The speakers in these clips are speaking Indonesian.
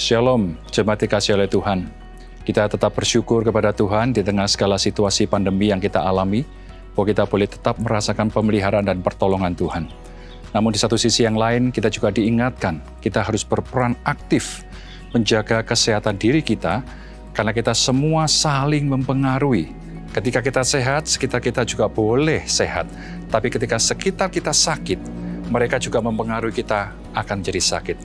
Shalom, jemaat dikasihi oleh Tuhan. Kita tetap bersyukur kepada Tuhan di tengah segala situasi pandemi yang kita alami, bahwa kita boleh tetap merasakan pemeliharaan dan pertolongan Tuhan. Namun di satu sisi yang lain, kita juga diingatkan, kita harus berperan aktif menjaga kesehatan diri kita, karena kita semua saling mempengaruhi. Ketika kita sehat, sekitar kita juga boleh sehat. Tapi ketika sekitar kita sakit, mereka juga mempengaruhi kita akan jadi sakit.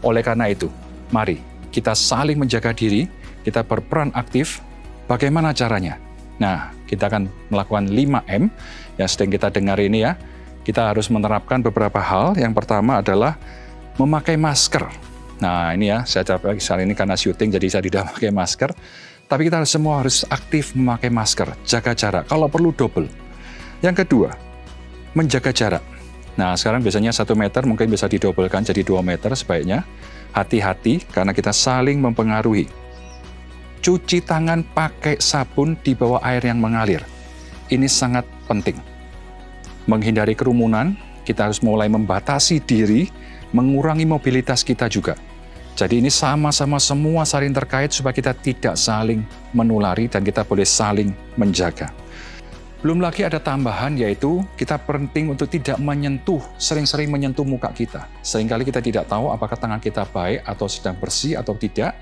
Oleh karena itu, mari kita saling menjaga diri, kita berperan aktif. Bagaimana caranya? Nah, kita akan melakukan 5M yang sedang kita dengar ini ya. Kita harus menerapkan beberapa hal. Yang pertama adalah memakai masker. Nah, ini ya, saya coba saat ini karena syuting jadi saya tidak pakai masker. Tapi kita semua harus aktif memakai masker, jaga jarak, kalau perlu double. Yang kedua, menjaga jarak. Nah, sekarang biasanya 1 meter mungkin bisa didobelkan jadi 2 meter sebaiknya. Hati-hati karena kita saling mempengaruhi. Cuci tangan pakai sabun di bawah air yang mengalir. Ini sangat penting. Menghindari kerumunan, kita harus mulai membatasi diri, mengurangi mobilitas kita juga. Jadi ini sama-sama semua saling terkait supaya kita tidak saling menulari dan kita boleh saling menjaga. Belum lagi ada tambahan yaitu kita penting untuk tidak menyentuh, sering-sering menyentuh muka kita. Seringkali kita tidak tahu apakah tangan kita baik atau sedang bersih atau tidak,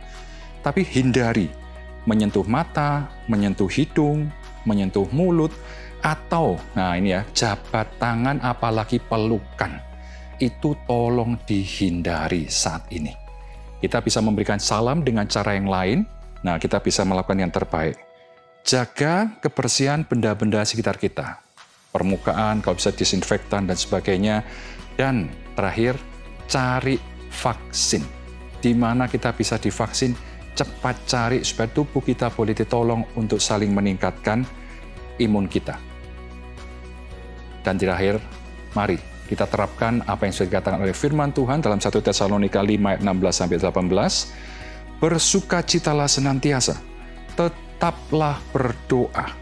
tapi hindari menyentuh mata, menyentuh hidung, menyentuh mulut, atau, nah ini ya, jabat tangan apalagi pelukan. Itu tolong dihindari saat ini. Kita bisa memberikan salam dengan cara yang lain, nah kita bisa melakukan yang terbaik. Jaga kebersihan benda-benda sekitar kita. Permukaan, kalau bisa disinfektan dan sebagainya. Dan terakhir, cari vaksin. Di mana kita bisa divaksin, cepat cari supaya tubuh kita boleh ditolong untuk saling meningkatkan imun kita. Dan terakhir, mari kita terapkan apa yang sudah dikatakan oleh firman Tuhan dalam 1 Tesalonika 5 ayat 16-18. Bersukacitalah senantiasa, tetaplah berdoa,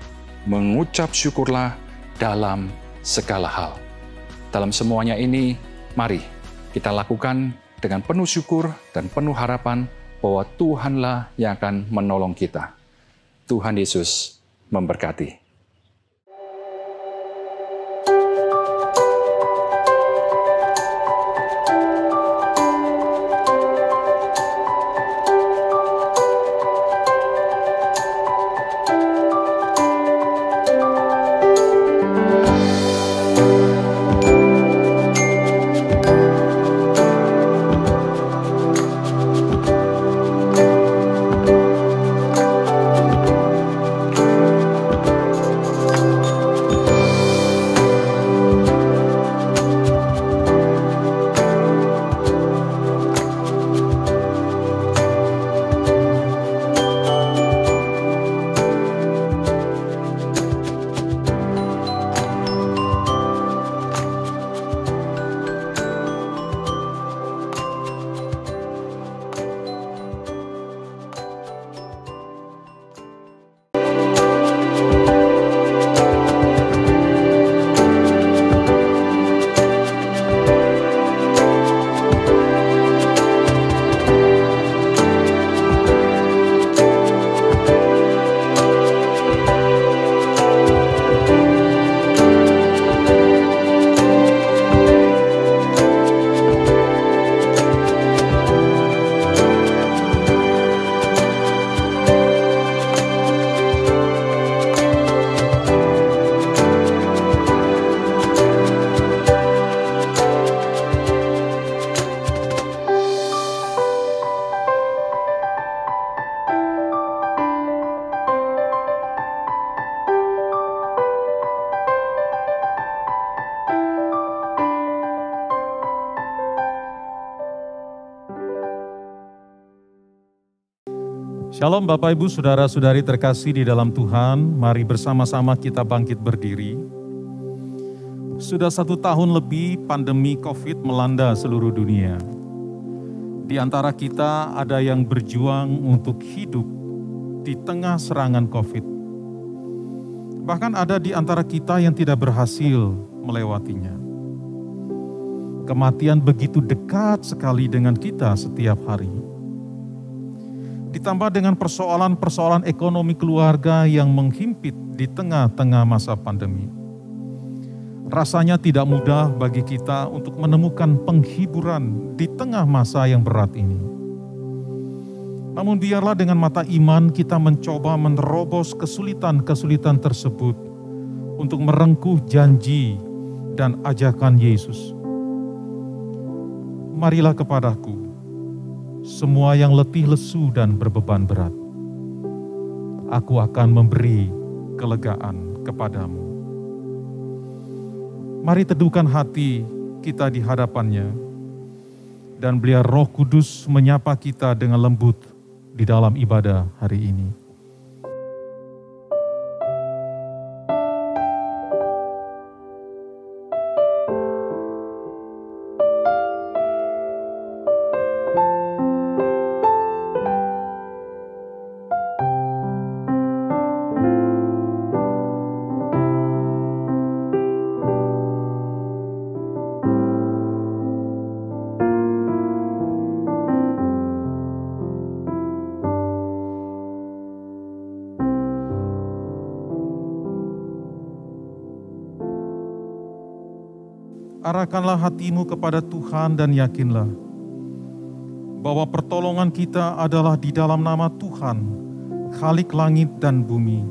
mengucap syukurlah dalam segala hal. Dalam semuanya ini, mari kita lakukan dengan penuh syukur dan penuh harapan bahwa Tuhanlah yang akan menolong kita. Tuhan Yesus memberkati. Shalom Bapak Ibu Saudara-saudari terkasih di dalam Tuhan, mari bersama-sama kita bangkit berdiri. Sudah 1 tahun lebih pandemi COVID melanda seluruh dunia. Di antara kita ada yang berjuang untuk hidup di tengah serangan COVID. Bahkan ada di antara kita yang tidak berhasil melewatinya. Kematian begitu dekat sekali dengan kita setiap hari. ditambah dengan persoalan-persoalan ekonomi keluarga yang menghimpit di tengah-tengah masa pandemi. Rasanya tidak mudah bagi kita untuk menemukan penghiburan di tengah masa yang berat ini. Namun biarlah dengan mata iman kita mencoba menerobos kesulitan-kesulitan tersebut untuk merengkuh janji dan ajakan Yesus. Marilah kepadaku, semua yang letih lesu dan berbeban berat. Aku akan memberi kelegaan kepadamu. Mari teduhkan hati kita di hadapannya, dan biar Roh Kudus menyapa kita dengan lembut di dalam ibadah hari ini. Arahkanlah hatimu kepada Tuhan dan yakinlah bahwa pertolongan kita adalah di dalam nama Tuhan, Khalik langit dan bumi,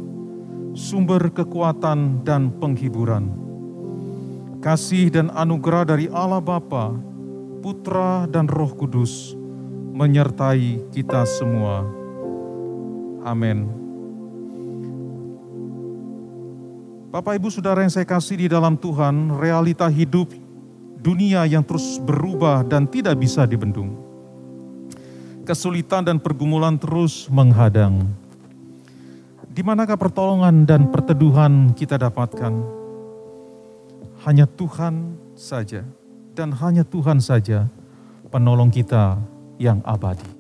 sumber kekuatan dan penghiburan. Kasih dan anugerah dari Allah Bapa, Putra dan Roh Kudus menyertai kita semua. Amin. Bapak, Ibu, Saudara yang saya kasih di dalam Tuhan, realita hidup dunia yang terus berubah dan tidak bisa dibendung. Kesulitan dan pergumulan terus menghadang. Di manakah pertolongan dan perteduhan kita dapatkan? Hanya Tuhan saja, dan hanya Tuhan saja penolong kita yang abadi.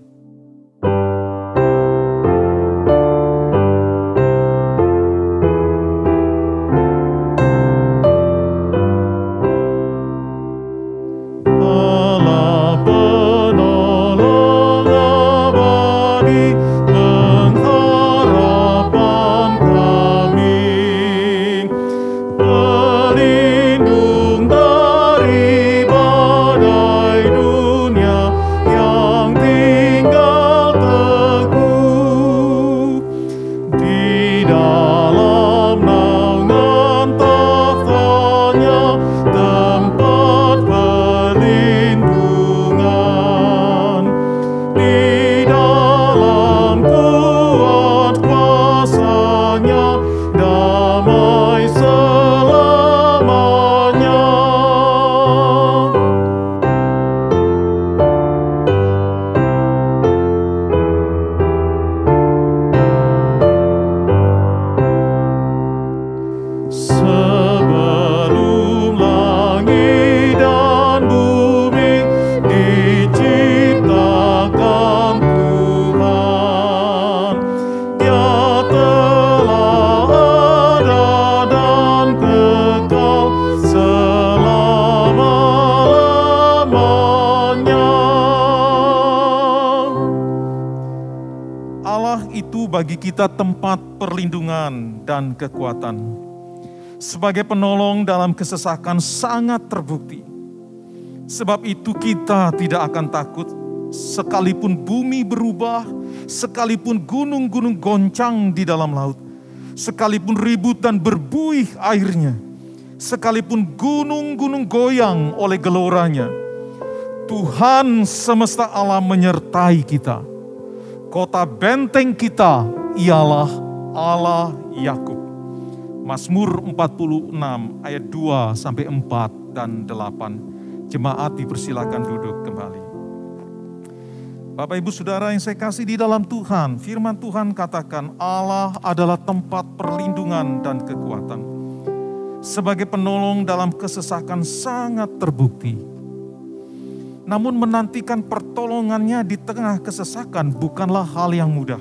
Bagi kita tempat perlindungan dan kekuatan. Sebagai penolong dalam kesesakan sangat terbukti. Sebab itu kita tidak akan takut sekalipun bumi berubah, sekalipun gunung-gunung goncang di dalam laut, sekalipun ribut dan berbuih airnya, sekalipun gunung-gunung goyang oleh geloranya. Tuhan semesta alam menyertai kita. Kota benteng kita ialah Allah Yakub. Mazmur 46 ayat 2 sampai 4 dan 8. Jemaat dipersilakan duduk kembali. Bapak, Ibu, Saudara yang saya kasih di dalam Tuhan, firman Tuhan katakan Allah adalah tempat perlindungan dan kekuatan. Sebagai penolong dalam kesesakan sangat terbukti. Namun menantikan pertolongannya di tengah kesesakan bukanlah hal yang mudah.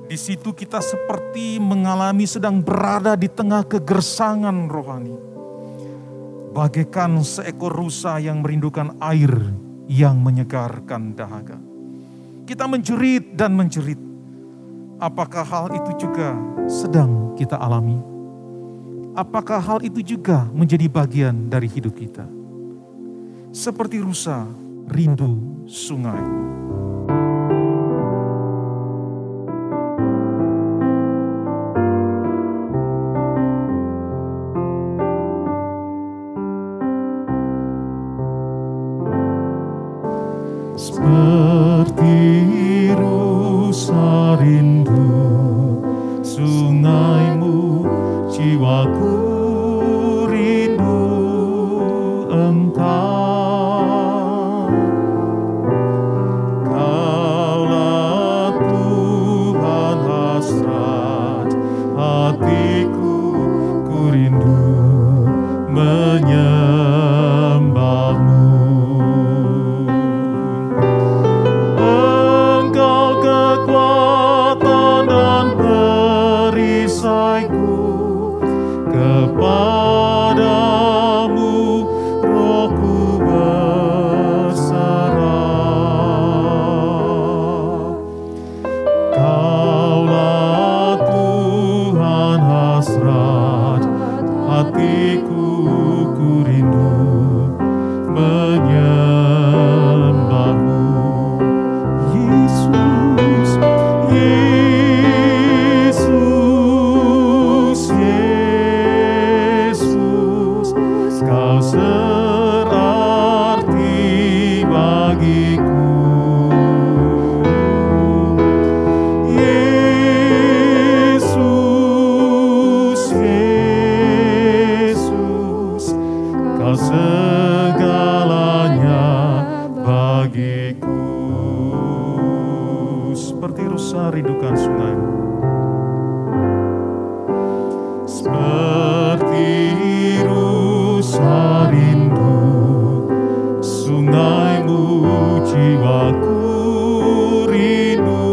Di situ kita seperti mengalami sedang berada di tengah kegersangan rohani. Bagaikan seekor rusa yang merindukan air yang menyegarkan dahaga. Kita menjerit dan menjerit. Apakah hal itu juga sedang kita alami? Apakah hal itu juga menjadi bagian dari hidup kita? Seperti rusa rindu sungai. Seperti rusa rindu sungaimu, jiwaku rindu Engkau. Kaulah Tuhan hasrat hatiku, ku rindu menyembahmu. Kepadamu rohku berserah. Kaulah Tuhan hasrat hatiku, ku rindu menyembahmu. Yesus, Kau serarti bagiku. Yesus, Yesus, Kau segalanya bagiku. Seperti rusa rindukan sungai. Seperti rusa rindu sungaimu, jiwaku rindu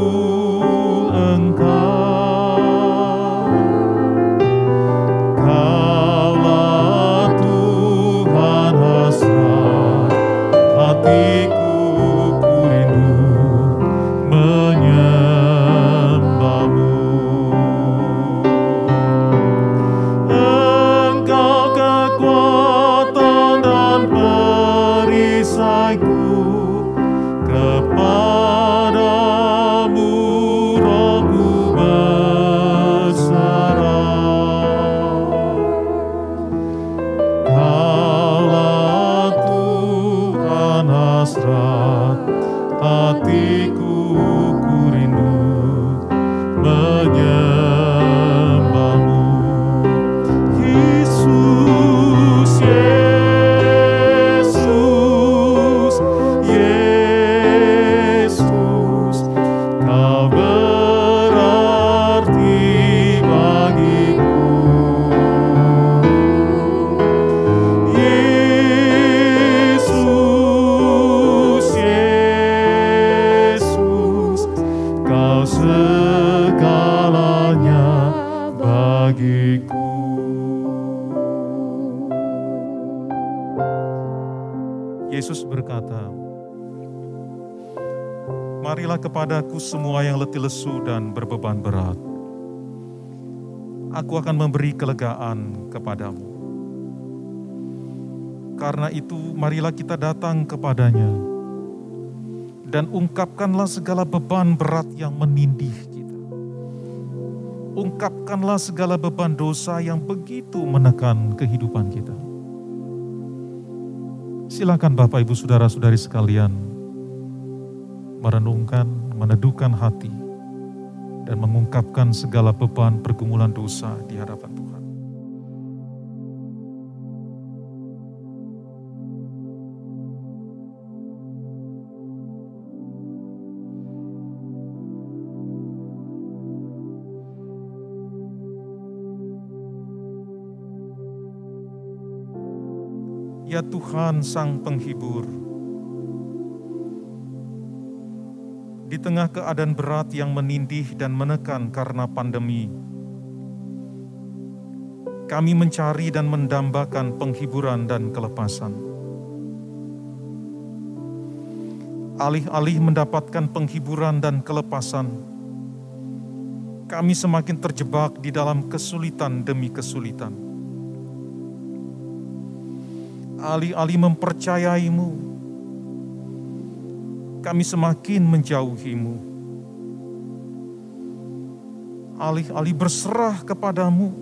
Engkau. Kaulah Tuhan hasrat hatiku, ku rindu menyembahmu. Kepadamu rohku berserah. Kaulah Tuhan hasrat hatiku, ku rindu menyembahmu. Yesus, Kau berarti bagiku. Yesus, Yesus, Kau segalanya bagiku. Yesus berkata, marilah kepadaku semua yang letih lesu dan berbeban berat. Aku akan memberi kelegaan kepadamu. Karena itu, marilah kita datang kepadanya dan ungkapkanlah segala beban berat yang menindih kita. Ungkapkanlah segala beban dosa yang begitu menekan kehidupan kita. Silakan Bapak Ibu Saudara-saudari sekalian merenungkan, meneduhkan hati, dan mengungkapkan segala beban pergumulan dosa di hadapan Tuhan. Ya Tuhan Sang Penghibur, di tengah keadaan berat yang menindih dan menekan karena pandemi, kami mencari dan mendambakan penghiburan dan kelepasan. alih-alih mendapatkan penghiburan dan kelepasan, kami semakin terjebak di dalam kesulitan demi kesulitan. Alih-alih mempercayai-Mu, kami semakin menjauhi-Mu. Alih-alih berserah kepada-Mu,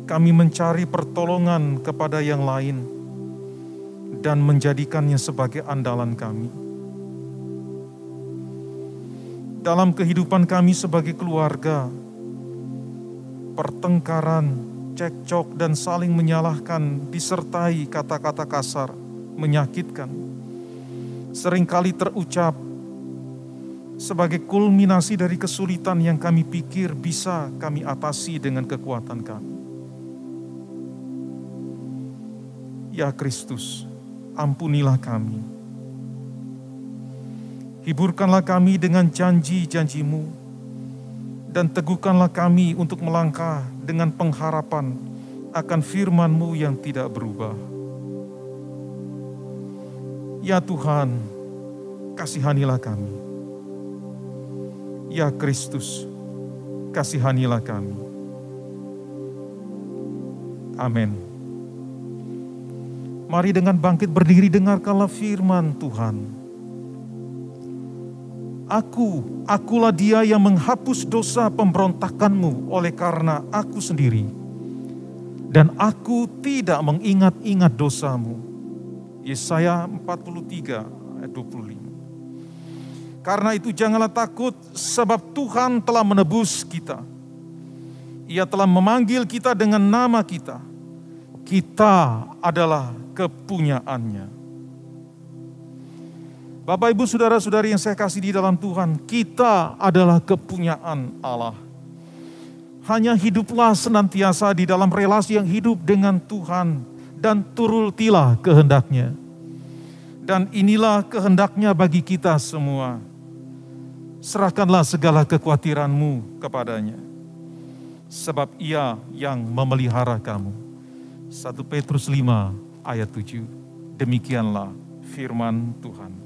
kami mencari pertolongan kepada yang lain dan menjadikannya sebagai andalan kami. Dalam kehidupan kami sebagai keluarga, pertengkaran, cekcok, dan saling menyalahkan disertai kata-kata kasar, menyakitkan, seringkali terucap sebagai kulminasi dari kesulitan yang kami pikir bisa kami atasi dengan kekuatan kami. Ya Kristus, ampunilah kami. Hiburkanlah kami dengan janji-janji-Mu, dan teguhkanlah kami untuk melangkah dengan pengharapan akan firman-Mu yang tidak berubah. Ya Tuhan, kasihanilah kami. Ya Kristus, kasihanilah kami. Amin. Mari dengan bangkit berdiri, dengarkanlah firman Tuhan. Akulah Dia yang menghapus dosa pemberontakanmu oleh karena Aku sendiri. Dan Aku tidak mengingat-ingat dosamu. Yesaya 43 ayat 25. Karena itu janganlah takut, sebab Tuhan telah menebus kita. Ia telah memanggil kita dengan nama kita. Kita adalah kepunyaannya. Bapak, Ibu, saudara-saudari yang saya kasih di dalam Tuhan, kita adalah kepunyaan Allah. Hanya hiduplah senantiasa di dalam relasi yang hidup dengan Tuhan dan turutilah kehendaknya. Dan inilah kehendaknya bagi kita semua. Serahkanlah segala kekhawatiranmu kepadanya, sebab Ia yang memelihara kamu. 1 Petrus 5 ayat 7. Demikianlah firman Tuhan.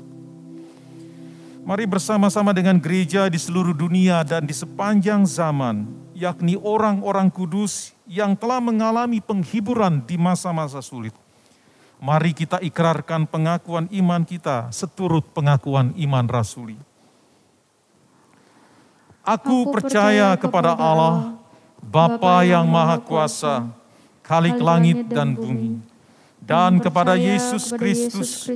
Mari bersama-sama dengan gereja di seluruh dunia dan di sepanjang zaman, yakni orang-orang kudus yang telah mengalami penghiburan di masa-masa sulit. Mari kita ikrarkan pengakuan iman kita seturut pengakuan iman rasuli. Aku percaya kepada Allah, Bapa yang Maha Kuasa, Khalik langit dan bumi, dan kepada Yesus Kristus,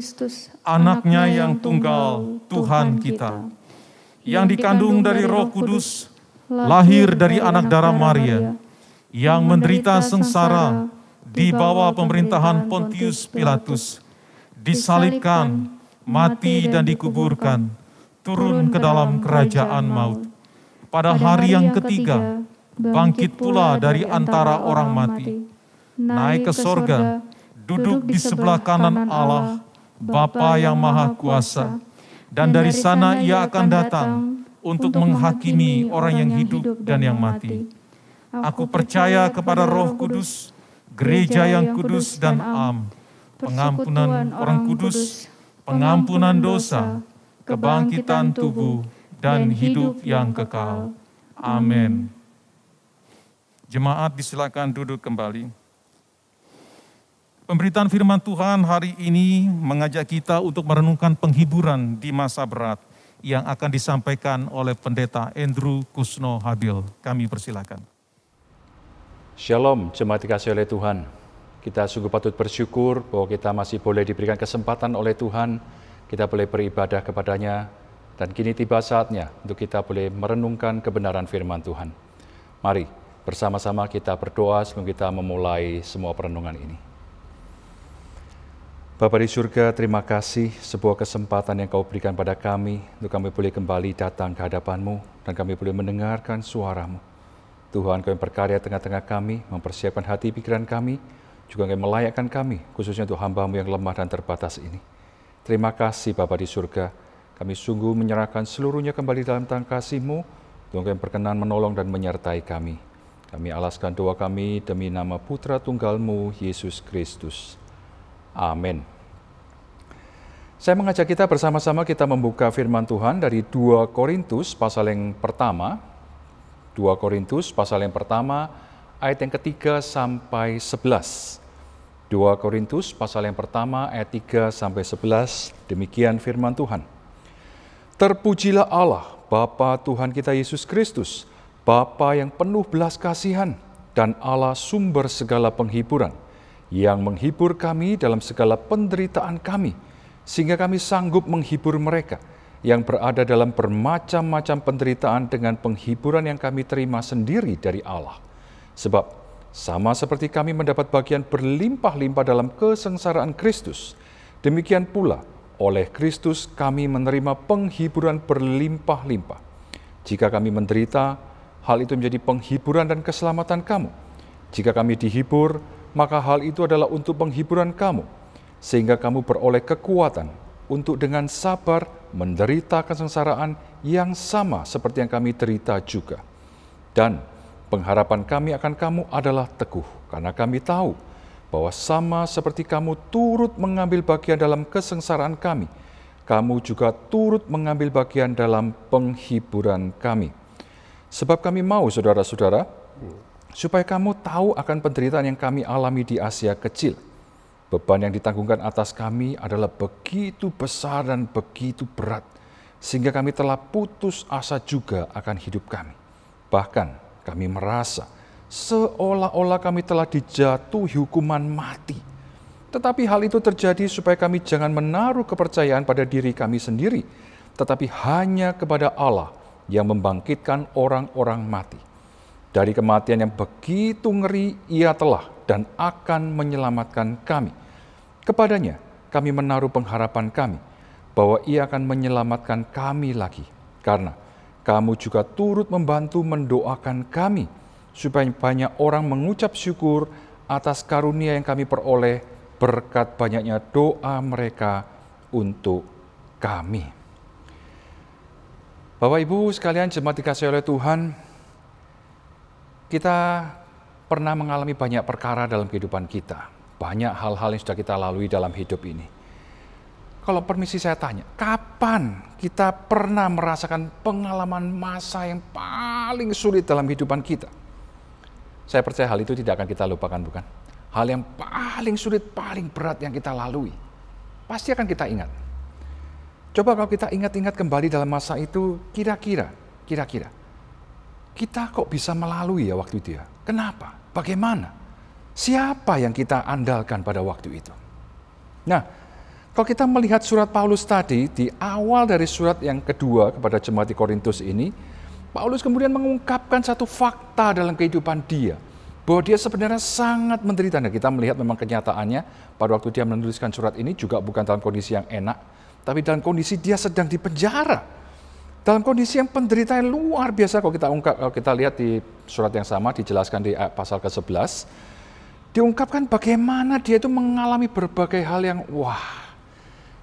Anaknya yang tunggal, Tuhan kita, yang dikandung dari Roh Kudus, lahir dari anak darah Maria, yang menderita sengsara di bawah pemerintahan Pontius Pilatus, disalibkan, mati dan dikuburkan, turun ke dalam kerajaan maut. Pada hari yang ketiga, bangkit pula dari antara orang mati, naik ke sorga, duduk di sebelah kanan Allah, Bapa yang Maha Kuasa, dan dari sana Ia akan datang untuk menghakimi orang yang hidup dan yang mati. Aku percaya kepada Roh Kudus, gereja yang kudus dan am, pengampunan orang kudus, pengampunan dosa, kebangkitan tubuh, dan hidup yang kekal. Amin. Jemaat disilakan duduk kembali. Pemberitaan firman Tuhan hari ini mengajak kita untuk merenungkan penghiburan di masa berat yang akan disampaikan oleh Pendeta Andrew Kusno Habil. Kami persilakan. Shalom, jemaat dikasihi oleh Tuhan. Kita sungguh patut bersyukur bahwa kita masih boleh diberikan kesempatan oleh Tuhan, kita boleh beribadah kepadanya, dan kini tiba saatnya untuk kita boleh merenungkan kebenaran firman Tuhan. Mari bersama-sama kita berdoa sebelum kita memulai semua perenungan ini. Bapa di surga, terima kasih sebuah kesempatan yang Kau berikan pada kami untuk kami boleh kembali datang ke hadapan-Mu dan kami boleh mendengarkan suara-Mu. Tuhan, Kau yang berkarya tengah-tengah kami, mempersiapkan hati pikiran kami, juga Kau melayakkan kami, khususnya untuk hamba-Mu yang lemah dan terbatas ini. Terima kasih Bapa di surga, kami sungguh menyerahkan seluruhnya kembali dalam tangan kasih-Mu, Tuhan yang berkenan menolong dan menyertai kami. Kami alaskan doa kami demi nama Putra Tunggal-Mu, Yesus Kristus. Amin. Saya mengajak kita bersama-sama kita membuka firman Tuhan dari 2 Korintus pasal yang pertama. 2 Korintus pasal yang pertama ayat yang ketiga sampai 11. 2 Korintus pasal yang pertama ayat 3 sampai 11. Demikian firman Tuhan. Terpujilah Allah, Bapa Tuhan kita Yesus Kristus, Bapa yang penuh belas kasihan dan Allah sumber segala penghiburan, yang menghibur kami dalam segala penderitaan kami, sehingga kami sanggup menghibur mereka yang berada dalam bermacam-macam penderitaan dengan penghiburan yang kami terima sendiri dari Allah. Sebab sama seperti kami mendapat bagian berlimpah-limpah dalam kesengsaraan Kristus, demikian pula oleh Kristus kami menerima penghiburan berlimpah-limpah. Jika kami menderita, hal itu menjadi penghiburan dan keselamatan kamu. Jika kami dihibur, maka hal itu adalah untuk penghiburan kamu, sehingga kamu beroleh kekuatan untuk dengan sabar menderita kesengsaraan yang sama seperti yang kami derita juga. Dan pengharapan kami akan kamu adalah teguh, karena kami tahu bahwa sama seperti kamu turut mengambil bagian dalam kesengsaraan kami, kamu juga turut mengambil bagian dalam penghiburan kami. Sebab kami mau, saudara-saudara, supaya kamu tahu akan penderitaan yang kami alami di Asia Kecil. Beban yang ditanggungkan atas kami adalah begitu besar dan begitu berat, sehingga kami telah putus asa juga akan hidup kami. Bahkan kami merasa seolah-olah kami telah dijatuhi hukuman mati. Tetapi hal itu terjadi supaya kami jangan menaruh kepercayaan pada diri kami sendiri, tetapi hanya kepada Allah yang membangkitkan orang-orang mati. Dari kematian yang begitu ngeri, Ia telah dan akan menyelamatkan kami. Kepadanya kami menaruh pengharapan kami bahwa Ia akan menyelamatkan kami lagi, karena kamu juga turut membantu mendoakan kami, supaya banyak orang mengucap syukur atas karunia yang kami peroleh berkat banyaknya doa mereka untuk kami. Bapak Ibu sekalian jemaat dikasihi oleh Tuhan, kita pernah mengalami banyak perkara dalam kehidupan kita. Banyak hal-hal yang sudah kita lalui dalam hidup ini. Kalau permisi saya tanya, kapan kita pernah merasakan pengalaman masa yang paling sulit dalam kehidupan kita? Saya percaya hal itu tidak akan kita lupakan, bukan? Hal yang paling sulit, paling berat yang kita lalui. Pasti akan kita ingat. Coba kalau kita ingat-ingat kembali dalam masa itu, kira-kira, kita kok bisa melalui ya waktu itu ya? Kenapa? Bagaimana? Siapa yang kita andalkan pada waktu itu? Nah, kalau kita melihat surat Paulus tadi, di awal dari surat yang kedua kepada jemaat di Korintus ini, Paulus kemudian mengungkapkan satu fakta dalam kehidupan dia, bahwa dia sebenarnya sangat menderita. Nah, kita melihat memang kenyataannya, pada waktu dia menuliskan surat ini juga bukan dalam kondisi yang enak, tapi dalam kondisi dia sedang dipenjara. Dalam kondisi yang penderitaan luar biasa. Kalau kita lihat di surat yang sama, dijelaskan di pasal ke-11, diungkapkan bagaimana dia itu mengalami berbagai hal yang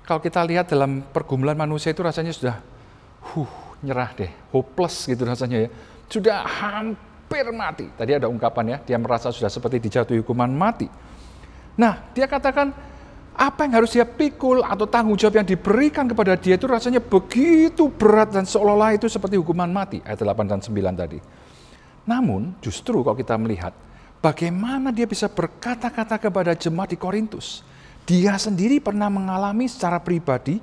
kalau kita lihat dalam pergumulan manusia itu rasanya sudah nyerah deh, hopeless gitu rasanya ya. Sudah hampir mati. Tadi ada ungkapan ya, dia merasa sudah seperti dijatuhi hukuman mati. Nah, dia katakan apa yang harus dia pikul atau tanggung jawab yang diberikan kepada dia itu rasanya begitu berat dan seolah-olah itu seperti hukuman mati. Ayat 8 dan 9 tadi. Namun justru kalau kita melihat bagaimana dia bisa berkata-kata kepada jemaat di Korintus. Dia sendiri pernah mengalami secara pribadi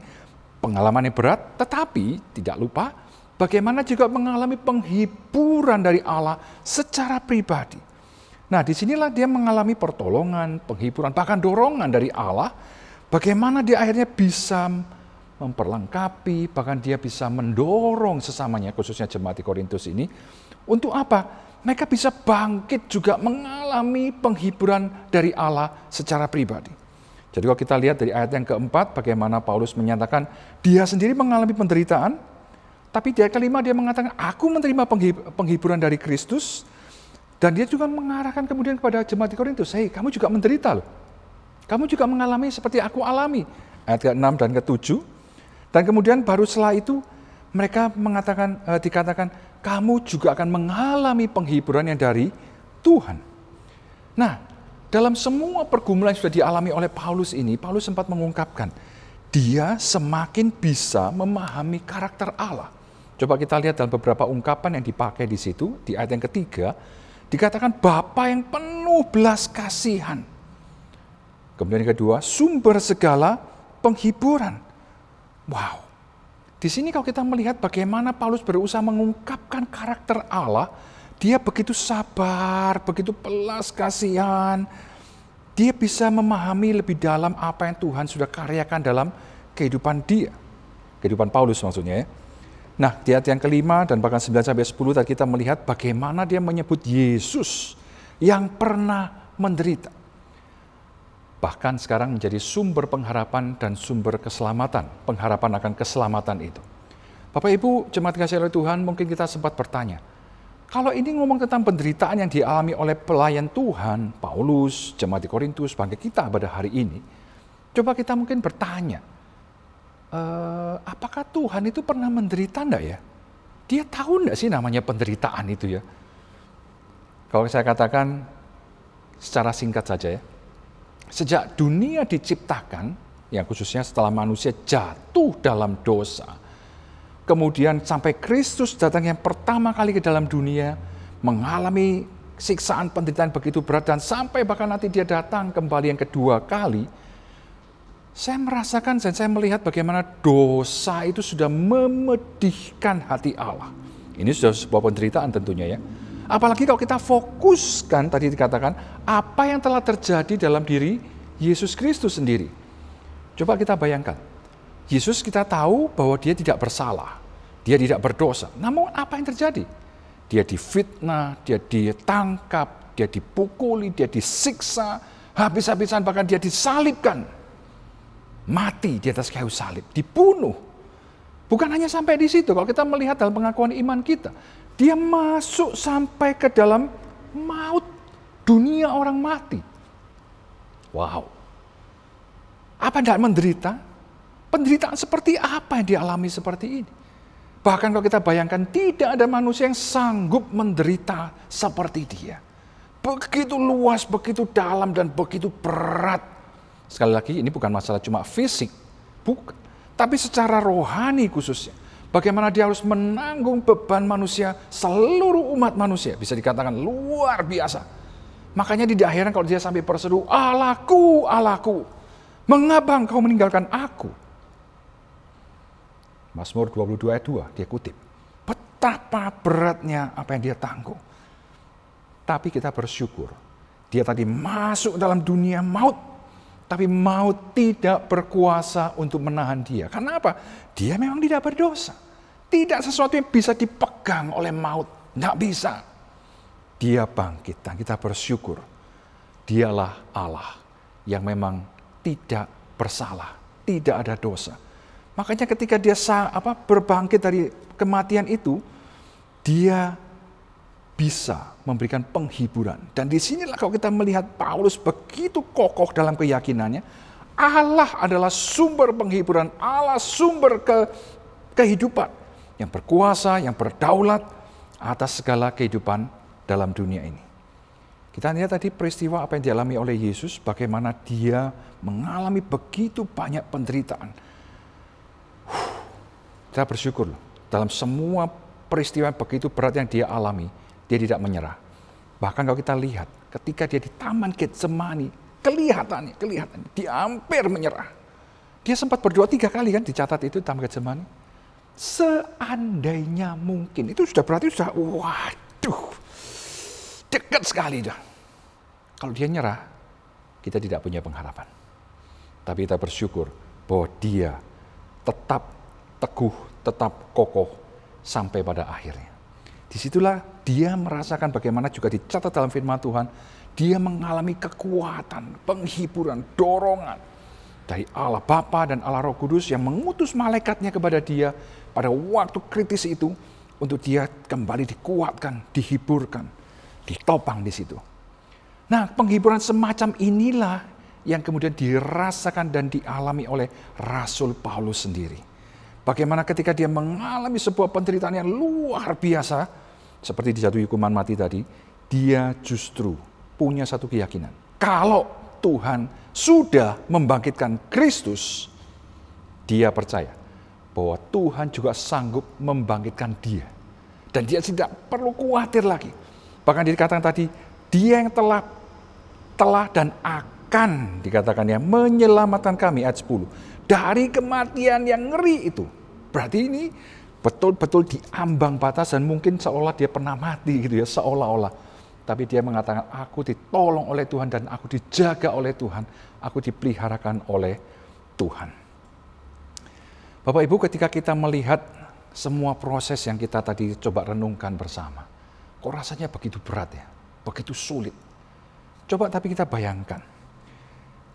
pengalaman yang berat, tetapi tidak lupa bagaimana juga mengalami penghiburan dari Allah secara pribadi. Nah, disinilah dia mengalami pertolongan, penghiburan, bahkan dorongan dari Allah. Bagaimana dia akhirnya bisa memperlengkapi, bahkan dia bisa mendorong sesamanya, khususnya jemaat di Korintus ini. Untuk apa? Mereka bisa bangkit juga mengalami penghiburan dari Allah secara pribadi. Jadi kalau kita lihat dari ayat yang keempat, bagaimana Paulus menyatakan dia sendiri mengalami penderitaan, tapi di ayat kelima dia mengatakan, aku menerima penghiburan dari Kristus, dan dia juga mengarahkan kemudian kepada jemaat di Korintus, hei kamu juga menderita loh. Kamu juga mengalami seperti aku alami. Ayat ke-6 dan ke-7. Dan kemudian baru setelah itu mereka dikatakan, kamu juga akan mengalami penghiburan yang dari Tuhan. Nah, dalam semua pergumulan yang sudah dialami oleh Paulus ini, Paulus sempat mengungkapkan, dia semakin bisa memahami karakter Allah. Coba kita lihat dalam beberapa ungkapan yang dipakai di situ, di ayat yang ketiga, dikatakan Bapa yang penuh belas kasihan. Kemudian yang kedua, sumber segala penghiburan. Wow. Di sini kalau kita melihat bagaimana Paulus berusaha mengungkapkan karakter Allah, dia begitu sabar, begitu belas kasihan. Dia bisa memahami lebih dalam apa yang Tuhan sudah karyakan dalam kehidupan dia. Kehidupan Paulus maksudnya ya. Nah, di ayat yang kelima dan bahkan 9-10 tadi kita melihat bagaimana dia menyebut Yesus yang pernah menderita. Bahkan sekarang menjadi sumber pengharapan dan sumber keselamatan. Pengharapan akan keselamatan itu. Bapak Ibu, jemaat kasih oleh Tuhan, mungkin kita sempat bertanya, kalau ini ngomong tentang penderitaan yang dialami oleh pelayan Tuhan, Paulus, jemaat di Korintus, bangkit kita pada hari ini, coba kita mungkin bertanya, apakah Tuhan itu pernah menderita enggak ya? Dia tahu enggak sih namanya penderitaan itu ya? Kalau saya katakan secara singkat saja ya, sejak dunia diciptakan, yang khususnya setelah manusia jatuh dalam dosa, kemudian sampai Kristus datang yang pertama kali ke dalam dunia, mengalami siksaan penderitaan begitu berat, dan sampai bahkan nanti dia datang kembali yang kedua kali, saya merasakan dan saya melihat bagaimana dosa itu sudah memedihkan hati Allah. Ini sudah sebuah penderitaan tentunya ya. Apalagi kalau kita fokuskan, tadi dikatakan, apa yang telah terjadi dalam diri Yesus Kristus sendiri. Coba kita bayangkan. Yesus kita tahu bahwa dia tidak bersalah, dia tidak berdosa. Namun apa yang terjadi? Dia difitnah, dia ditangkap, dia dipukuli, dia disiksa, habis-habisan bahkan dia disalibkan. Mati di atas kayu salib, dibunuh. Bukan hanya sampai di situ, kalau kita melihat dalam pengakuan iman kita, dia masuk sampai ke dalam maut, dunia orang mati. Wow. Apa tidak menderita? Penderitaan seperti apa yang dialami seperti ini? Bahkan kalau kita bayangkan, tidak ada manusia yang sanggup menderita seperti dia. Begitu luas, begitu dalam, dan begitu berat. Sekali lagi, ini bukan masalah cuma fisik, bukan. Tapi secara rohani khususnya. Bagaimana dia harus menanggung beban manusia, seluruh umat manusia. Bisa dikatakan luar biasa. Makanya tidak heran kalau dia sampai berseru, Allahku, Allahku, mengapa engkau meninggalkan aku? Mazmur 22 ayat 2, dia kutip. Betapa beratnya apa yang dia tanggung. Tapi kita bersyukur. Dia tadi masuk dalam dunia maut. Tapi maut tidak berkuasa untuk menahan dia. Karena apa? Dia memang tidak berdosa. Tidak sesuatu yang bisa dipegang oleh maut. Tidak bisa. Dia bangkit dan kita bersyukur. Dialah Allah yang memang tidak bersalah. Tidak ada dosa. Makanya ketika dia berbangkit dari kematian itu, dia bisa memberikan penghiburan. Dan disinilah kalau kita melihat Paulus begitu kokoh dalam keyakinannya, Allah adalah sumber penghiburan, Allah sumber kehidupan yang berkuasa, yang berdaulat atas segala kehidupan dalam dunia ini. Kita lihat tadi peristiwa apa yang dialami oleh Yesus, bagaimana dia mengalami begitu banyak penderitaan. Kita bersyukur loh, dalam semua peristiwa begitu berat yang dia alami, dia tidak menyerah. Bahkan kalau kita lihat, ketika dia di Taman Getsemani, kelihatannya, dia hampir menyerah. Dia sempat berdoa 3 kali kan, dicatat itu Taman Getsemani. Seandainya mungkin, itu sudah berarti sudah, waduh, dekat sekali dah. Kalau dia nyerah, kita tidak punya pengharapan. Tapi kita bersyukur bahwa dia tetap teguh, tetap kokoh sampai pada akhirnya. Disitulah dia merasakan bagaimana juga dicatat dalam firman Tuhan, dia mengalami kekuatan, penghiburan, dorongan dari Allah Bapa dan Allah Roh Kudus yang mengutus malaikatnya kepada dia pada waktu kritis itu untuk dia kembali dikuatkan, dihiburkan, ditopang di situ. Nah, penghiburan semacam inilah yang kemudian dirasakan dan dialami oleh Rasul Paulus sendiri. Bagaimana ketika dia mengalami sebuah penderitaan yang luar biasa, seperti dijatuhi hukuman mati tadi, dia justru punya satu keyakinan. Kalau Tuhan sudah membangkitkan Kristus, Dia percaya bahwa Tuhan juga sanggup membangkitkan dia. Dan dia tidak perlu khawatir lagi. Bahkan dikatakan tadi, dia yang telah dan akan dikatakannya menyelamatkan kami, ayat 10. Dari kematian yang ngeri itu. Berarti ini betul-betul diambang batas dan mungkin seolah dia pernah mati gitu ya, seolah-olah. Tapi dia mengatakan, aku ditolong oleh Tuhan dan aku dijaga oleh Tuhan. Aku dipeliharakan oleh Tuhan. Bapak Ibu, ketika kita melihat semua proses yang kita tadi coba renungkan bersama, kok rasanya begitu berat ya, begitu sulit. Coba tapi kita bayangkan,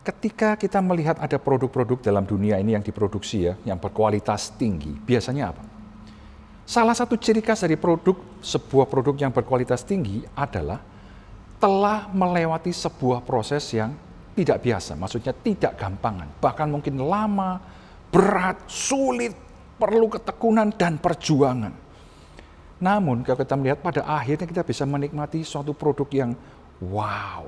ketika kita melihat ada produk-produk dalam dunia ini yang diproduksi ya, yang berkualitas tinggi, biasanya apa? Salah satu ciri khas dari sebuah produk yang berkualitas tinggi adalah telah melewati sebuah proses yang tidak biasa, maksudnya tidak gampangan, bahkan mungkin lama, berat, sulit, perlu ketekunan dan perjuangan. Namun kalau kita melihat pada akhirnya kita bisa menikmati suatu produk yang wow.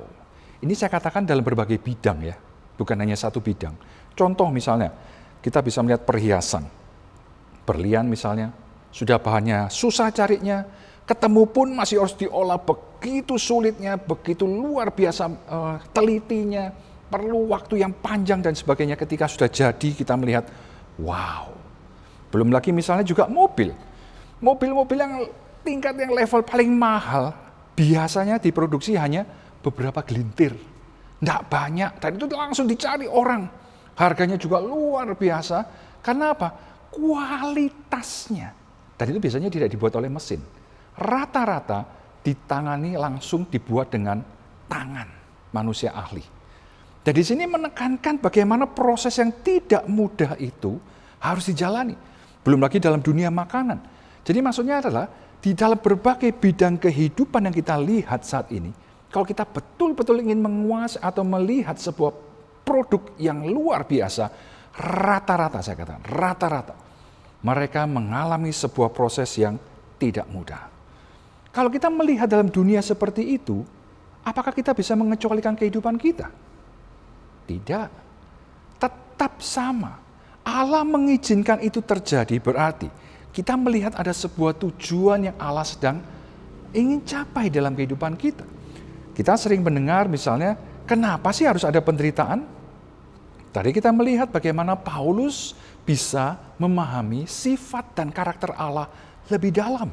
Ini saya katakan dalam berbagai bidang ya, bukan hanya satu bidang. Contoh misalnya, kita bisa melihat perhiasan. Berlian misalnya, sudah bahannya susah carinya, ketemu pun masih harus diolah begitu sulitnya, begitu luar biasa telitinya, perlu waktu yang panjang dan sebagainya. Ketika sudah jadi kita melihat, wow. Belum lagi misalnya juga mobil. Mobil-mobil yang tingkat yang level paling mahal, biasanya diproduksi hanya beberapa gelintir. Nggak banyak, dan itu langsung dicari orang. Harganya juga luar biasa. Karena apa? Kualitasnya. Dan itu biasanya tidak dibuat oleh mesin. Rata-rata ditangani langsung dibuat dengan tangan manusia ahli. Dan di sini menekankan bagaimana proses yang tidak mudah itu harus dijalani. Belum lagi dalam dunia makanan. Jadi maksudnya adalah di dalam berbagai bidang kehidupan yang kita lihat saat ini, kalau kita betul-betul ingin menguasai atau melihat sebuah produk yang luar biasa, rata-rata saya katakan, rata-rata mereka mengalami sebuah proses yang tidak mudah. Kalau kita melihat dalam dunia seperti itu, apakah kita bisa mengecualikan kehidupan kita? Tidak. Tetap sama. Allah mengizinkan itu terjadi berarti kita melihat ada sebuah tujuan yang Allah sedang ingin capai dalam kehidupan kita. Kita sering mendengar misalnya, kenapa sih harus ada penderitaan? Tadi kita melihat bagaimana Paulus bisa memahami sifat dan karakter Allah lebih dalam.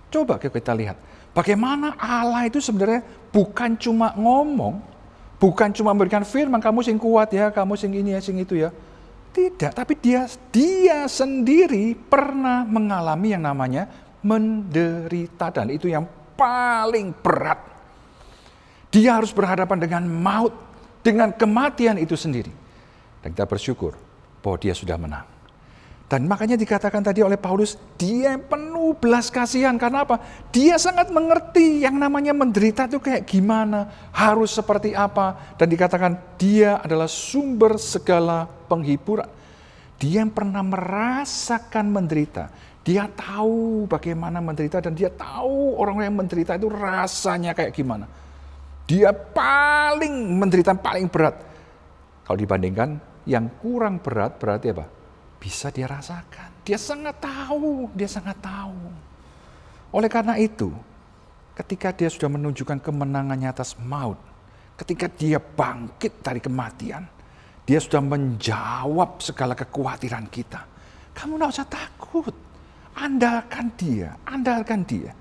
Coba kita lihat, bagaimana Allah itu sebenarnya bukan cuma ngomong, bukan cuma memberikan firman, kamu sing kuat ya, kamu sing ini ya, sing itu ya. Tidak, tapi dia sendiri pernah mengalami yang namanya menderita, dan itu yang paling berat. Dia harus berhadapan dengan maut, dengan kematian itu sendiri. Dan kita bersyukur bahwa dia sudah menang. Dan makanya dikatakan tadi oleh Paulus, dia penuh belas kasihan. Karena apa? Dia sangat mengerti yang namanya menderita itu kayak gimana, harus seperti apa. Dan dikatakan dia adalah sumber segala penghiburan. Dia yang pernah merasakan menderita. Dia tahu bagaimana menderita dan dia tahu orang yang menderita itu rasanya kayak gimana. Dia paling menderita paling berat. Kalau dibandingkan yang kurang berat berarti apa? Bisa dia rasakan. Dia sangat tahu, dia sangat tahu. Oleh karena itu, ketika dia sudah menunjukkan kemenangannya atas maut, ketika dia bangkit dari kematian, dia sudah menjawab segala kekhawatiran kita. Kamu tidak usah takut. Andalkan dia, andalkan dia.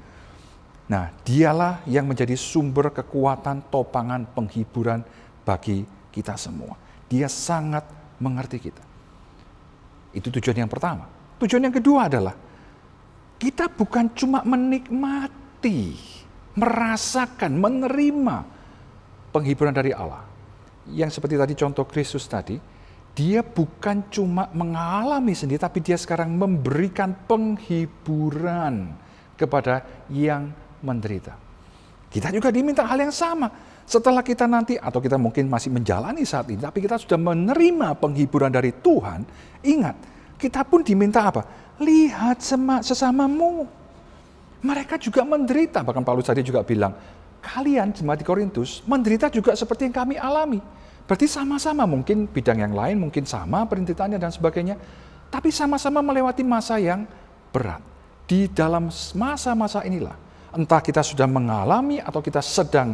Nah, dialah yang menjadi sumber kekuatan, topangan, penghiburan bagi kita semua. Dia sangat mengerti kita. Itu tujuan yang pertama. Tujuan yang kedua adalah kita bukan cuma menikmati, merasakan, menerima penghiburan dari Allah. Yang seperti tadi contoh Kristus tadi, dia bukan cuma mengalami sendiri, tapi dia sekarang memberikan penghiburan kepada yang menderita. Kita juga diminta hal yang sama. Setelah kita nanti, atau kita mungkin masih menjalani saat ini, tapi kita sudah menerima penghiburan dari Tuhan, ingat, kita pun diminta apa? Lihat sesamamu. Mereka juga menderita, bahkan Paulus tadi juga bilang, kalian jemaat di Korintus menderita juga seperti yang kami alami. Berarti sama-sama, mungkin bidang yang lain, mungkin sama penderitaannya dan sebagainya, tapi sama-sama melewati masa yang berat. Di dalam masa-masa inilah, entah kita sudah mengalami atau kita sedang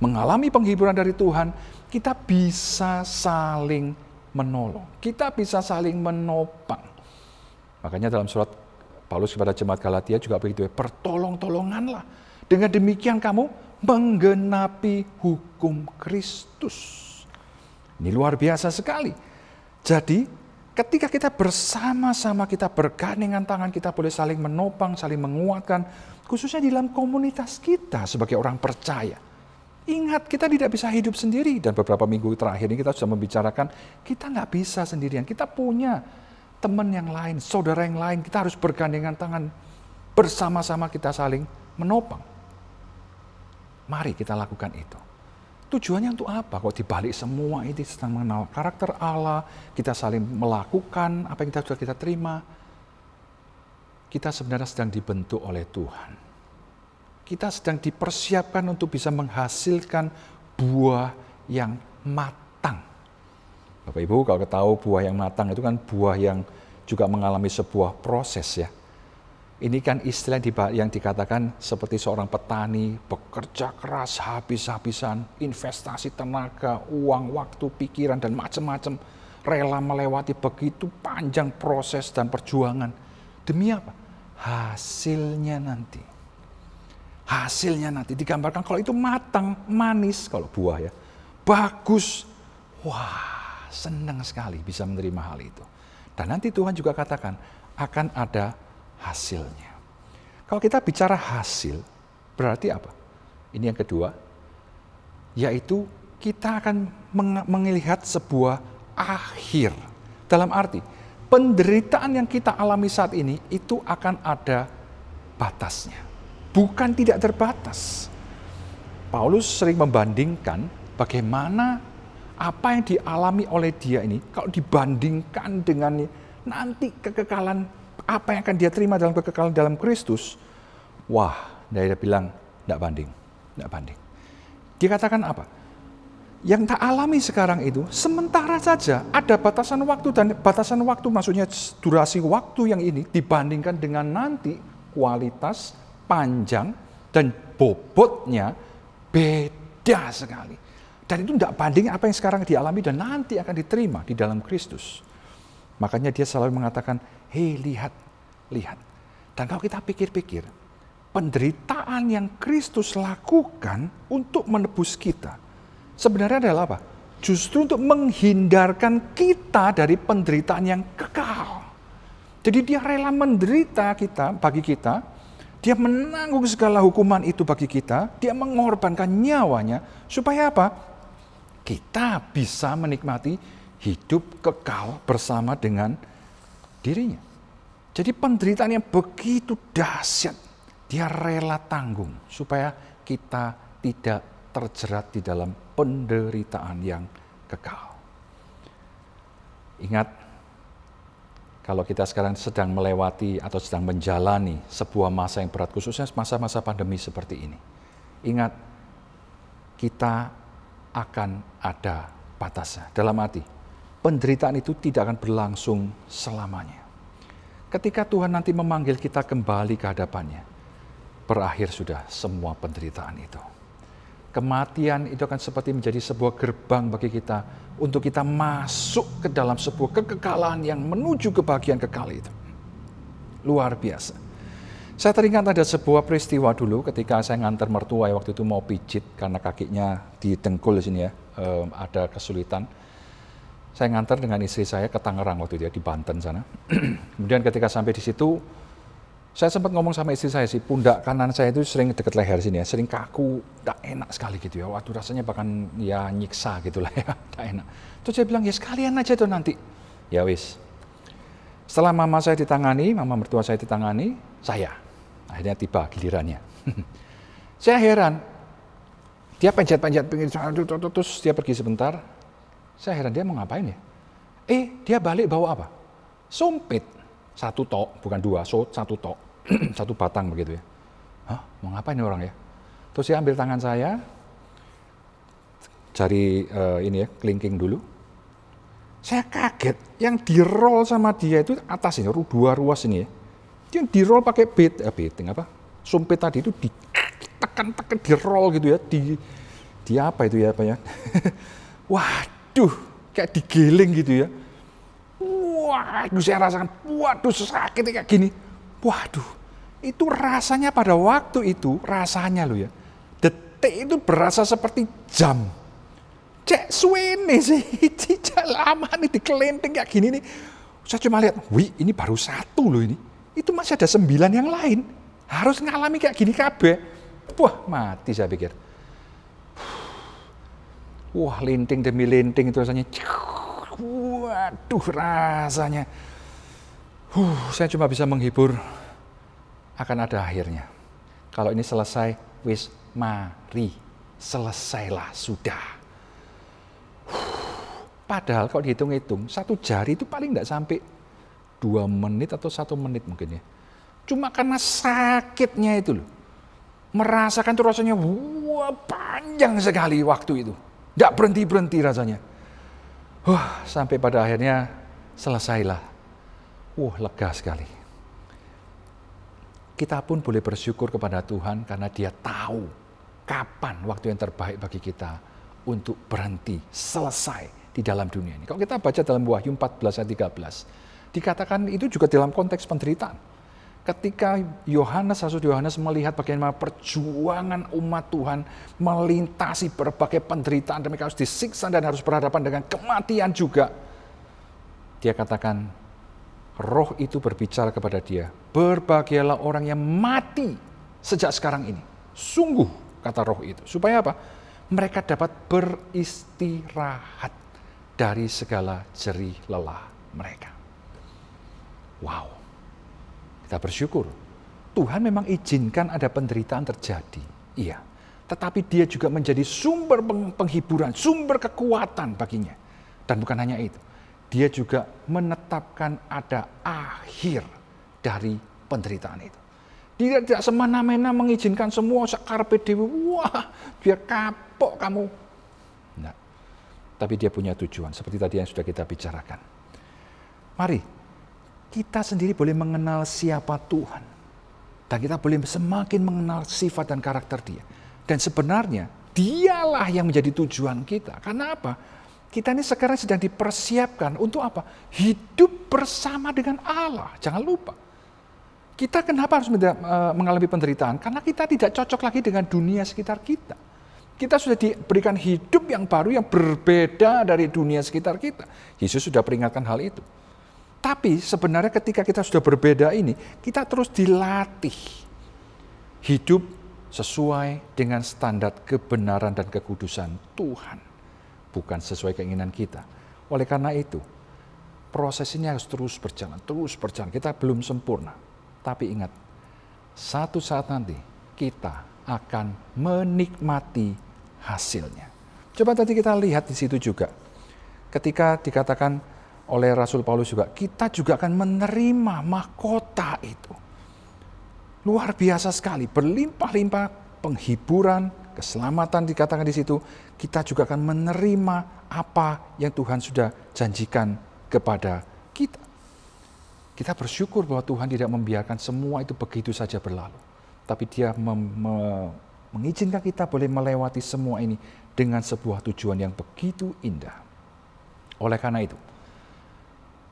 mengalami penghiburan dari Tuhan, kita bisa saling menolong, kita bisa saling menopang. Makanya dalam surat Paulus kepada jemaat Galatia juga begitu, pertolong-tolonganlah. Dengan demikian kamu menggenapi hukum Kristus. Ini luar biasa sekali. Jadi ketika kita bersama-sama, kita bergandengan tangan, kita boleh saling menopang, saling menguatkan, khususnya di dalam komunitas kita sebagai orang percaya. Ingat, kita tidak bisa hidup sendiri. Dan beberapa minggu terakhir ini kita sudah membicarakan, kita nggak bisa sendirian. Kita punya teman yang lain, saudara yang lain. Kita harus bergandengan tangan, bersama-sama kita saling menopang. Mari kita lakukan itu. Tujuannya untuk apa? Kok dibalik semua ini sedang mengenal karakter Allah, kita saling melakukan apa yang sudah kita terima. Kita sebenarnya sedang dibentuk oleh Tuhan. Kita sedang dipersiapkan untuk bisa menghasilkan buah yang matang. Bapak Ibu kalau tahu buah yang matang itu kan buah yang juga mengalami sebuah proses ya. Ini kan istilah yang dikatakan seperti seorang petani bekerja keras habis-habisan, investasi tenaga, uang, waktu, pikiran, dan macam-macam. Rela melewati begitu panjang proses dan perjuangan. Demi apa? Hasilnya nanti. Hasilnya nanti digambarkan kalau itu matang, manis, kalau buah ya. Bagus. Wah, senang sekali bisa menerima hal itu. Dan nanti Tuhan juga katakan akan ada hasilnya. Kalau kita bicara hasil, berarti apa? Ini yang kedua, yaitu kita akan melihat sebuah akhir. Dalam arti, penderitaan yang kita alami saat ini itu akan ada batasnya. Bukan tidak terbatas. Paulus sering membandingkan bagaimana apa yang dialami oleh dia ini, kalau dibandingkan dengan nanti kekekalan apa yang akan dia terima dalam kekekalan dalam Kristus, wah, dia bilang, tidak banding. Dia katakan apa? Yang tak alami sekarang itu, sementara saja ada batasan waktu, dan batasan waktu maksudnya durasi waktu yang ini dibandingkan dengan nanti kualitas, panjang, dan bobotnya beda sekali. Dan itu tidak banding apa yang sekarang dialami dan nanti akan diterima di dalam Kristus. Makanya dia selalu mengatakan, hei lihat. Dan kalau kita pikir-pikir, penderitaan yang Kristus lakukan untuk menebus kita, sebenarnya adalah apa? Justru untuk menghindarkan kita dari penderitaan yang kekal. Jadi dia rela menderita bagi kita, dia menanggung segala hukuman itu bagi kita, dia mengorbankan nyawanya, supaya apa? Kita bisa menikmati hidup kekal bersama dengan dirinya. Jadi penderitaan yang begitu dahsyat, dia rela tanggung supaya kita tidak terjerat di dalam penderitaan yang kekal. Ingat, kalau kita sekarang sedang melewati atau sedang menjalani sebuah masa yang berat, khususnya masa-masa pandemi seperti ini. Ingat, kita akan ada batasnya. Dalam arti, penderitaan itu tidak akan berlangsung selamanya. Ketika Tuhan nanti memanggil kita kembali ke hadapannya, berakhir sudah semua penderitaan itu. Kematian itu akan seperti menjadi sebuah gerbang bagi kita untuk kita masuk ke dalam sebuah kekekalan yang menuju kebahagiaan kekal itu. Luar biasa. Saya teringat ada sebuah peristiwa dulu ketika saya ngantar mertua waktu itu mau pijit karena kakinya di dengkul sini ya, ada kesulitan. Saya ngantar dengan istri saya ke Tangerang waktu itu ya, di Banten sana. Kemudian ketika sampai di situ, saya sempat ngomong sama istri saya sih, pundak kanan saya itu sering dekat leher sini ya, sering kaku, tak enak sekali gitu ya. Waktu rasanya bahkan ya nyiksa gitulah ya, tak enak. Terus saya bilang, ya sekalian aja tuh nanti. Ya wis. Setelah mama saya ditangani, mama mertua saya ditangani, saya. Akhirnya tiba gilirannya. Saya heran. Dia panjat-panjat, terus dia pergi sebentar. Saya heran dia mau ngapain ya? Dia balik bawa apa? Sumpit. Satu tok, bukan dua, satu tok. Satu batang begitu ya. Hah? Mau ngapain ini orang ya? Terus dia ambil tangan saya, Cari ini ya, kelingking dulu. Saya kaget, yang di roll sama dia itu atas ini, 2 ruas ini ya. Yang di roll pakai beting apa? Sumpit tadi itu ditekan-tekan, di roll gitu ya, di apa itu ya, apa ya? Waduh, kayak digiling gitu ya. Waduh, saya rasakan, waduh sakit kayak gini. Waduh, itu rasanya pada waktu itu, rasanya loh ya, detik itu berasa seperti jam. Cek suwene sih, lama nih dikelenting kayak gini nih. Saya cuma lihat, wih ini baru 1 loh ini. Itu masih ada 9 yang lain. Harus ngalami kayak gini kabeh. Wah mati saya pikir. Wah linting demi linting itu rasanya. Waduh rasanya. Saya cuma bisa menghibur. Akan ada akhirnya. Kalau ini selesai, wis mari. Selesailah sudah. Padahal kalau dihitung-hitung, 1 jari itu paling tidak sampai 2 menit atau 1 menit mungkin ya. Cuma karena sakitnya itu loh. Merasakan tuh rasanya, wah panjang sekali waktu itu. Tidak berhenti-berhenti rasanya. Sampai pada akhirnya selesailah. Lega sekali. Kita pun boleh bersyukur kepada Tuhan karena Dia tahu kapan waktu yang terbaik bagi kita untuk berhenti, selesai di dalam dunia ini. Kalau kita baca dalam Wahyu 14 ayat 13, dikatakan itu juga dalam konteks penderitaan. Ketika Rasul Yohanes melihat bagaimana perjuangan umat Tuhan melintasi berbagai penderitaan, dan mereka harus disiksa dan harus berhadapan dengan kematian juga. Dia katakan, roh itu berbicara kepada dia, berbahagialah orang yang mati sejak sekarang ini. Sungguh, kata roh itu. Supaya apa? Mereka dapat beristirahat dari segala jerih lelah mereka. Wow, kita bersyukur. Tuhan memang izinkan ada penderitaan terjadi. Iya, tetapi Dia juga menjadi sumber penghiburan, sumber kekuatan baginya. Dan bukan hanya itu, Dia juga menetapkan ada akhir dari penderitaan itu. Dia tidak semena-mena mengizinkan semua sakarpe dewe, wah biar kapok kamu. Nah, tapi Dia punya tujuan, seperti tadi yang sudah kita bicarakan. Mari, kita sendiri boleh mengenal siapa Tuhan. Dan kita boleh semakin mengenal sifat dan karakter Dia. Dan sebenarnya, Dialah yang menjadi tujuan kita. Karena apa? Kita ini sekarang sedang dipersiapkan untuk apa? Hidup bersama dengan Allah. Jangan lupa. Kita kenapa harus mengalami penderitaan? Karena kita tidak cocok lagi dengan dunia sekitar kita. Kita sudah diberikan hidup yang baru, yang berbeda dari dunia sekitar kita. Yesus sudah peringatkan hal itu. Tapi sebenarnya ketika kita sudah berbeda ini, kita terus dilatih. Hidup sesuai dengan standar kebenaran dan kekudusan Tuhan. Bukan sesuai keinginan kita. Oleh karena itu, proses ini harus terus berjalan, terus berjalan. Kita belum sempurna. Tapi ingat, satu saat nanti kita akan menikmati hasilnya. Coba tadi kita lihat di situ juga. Ketika dikatakan oleh Rasul Paulus juga, kita juga akan menerima mahkota itu. Luar biasa sekali, berlimpah-limpah penghiburan, keselamatan dikatakan di situ. Kita juga akan menerima apa yang Tuhan sudah janjikan kepada kita. Kita bersyukur bahwa Tuhan tidak membiarkan semua itu begitu saja berlalu. Tapi Dia mengizinkan kita boleh melewati semua ini dengan sebuah tujuan yang begitu indah. Oleh karena itu,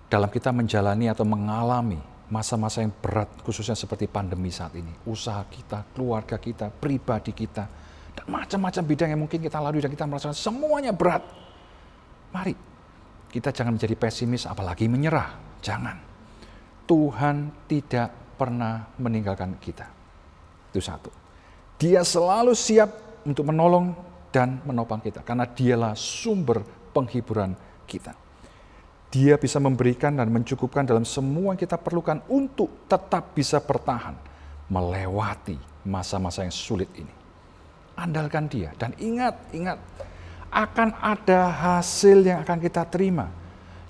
dalam kita menjalani atau mengalami masa-masa yang berat, khususnya seperti pandemi saat ini, usaha kita, keluarga kita, pribadi kita, dan macam-macam bidang yang mungkin kita lalui dan kita merasakan semuanya berat. Mari, kita jangan menjadi pesimis apalagi menyerah. Jangan. Tuhan tidak pernah meninggalkan kita. Itu satu. Dia selalu siap untuk menolong dan menopang kita. Karena Dialah sumber penghiburan kita. Dia bisa memberikan dan mencukupkan dalam semua yang kita perlukan untuk tetap bisa bertahan melewati masa-masa yang sulit ini. Andalkan Dia dan ingat, akan ada hasil yang akan kita terima.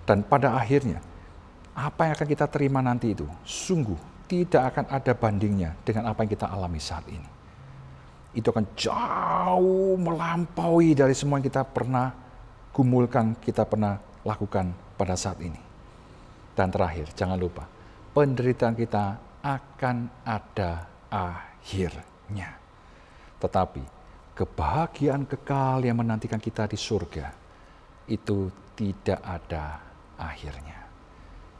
Dan pada akhirnya, apa yang akan kita terima nanti itu sungguh tidak akan ada bandingnya dengan apa yang kita alami saat ini. itu akan jauh melampaui dari semua yang kita pernah gumulkan, kita pernah lakukan pada saat ini. Dan terakhir, jangan lupa, penderitaan kita akan ada akhirnya. Tetapi kebahagiaan kekal yang menantikan kita di surga itu tidak ada akhirnya.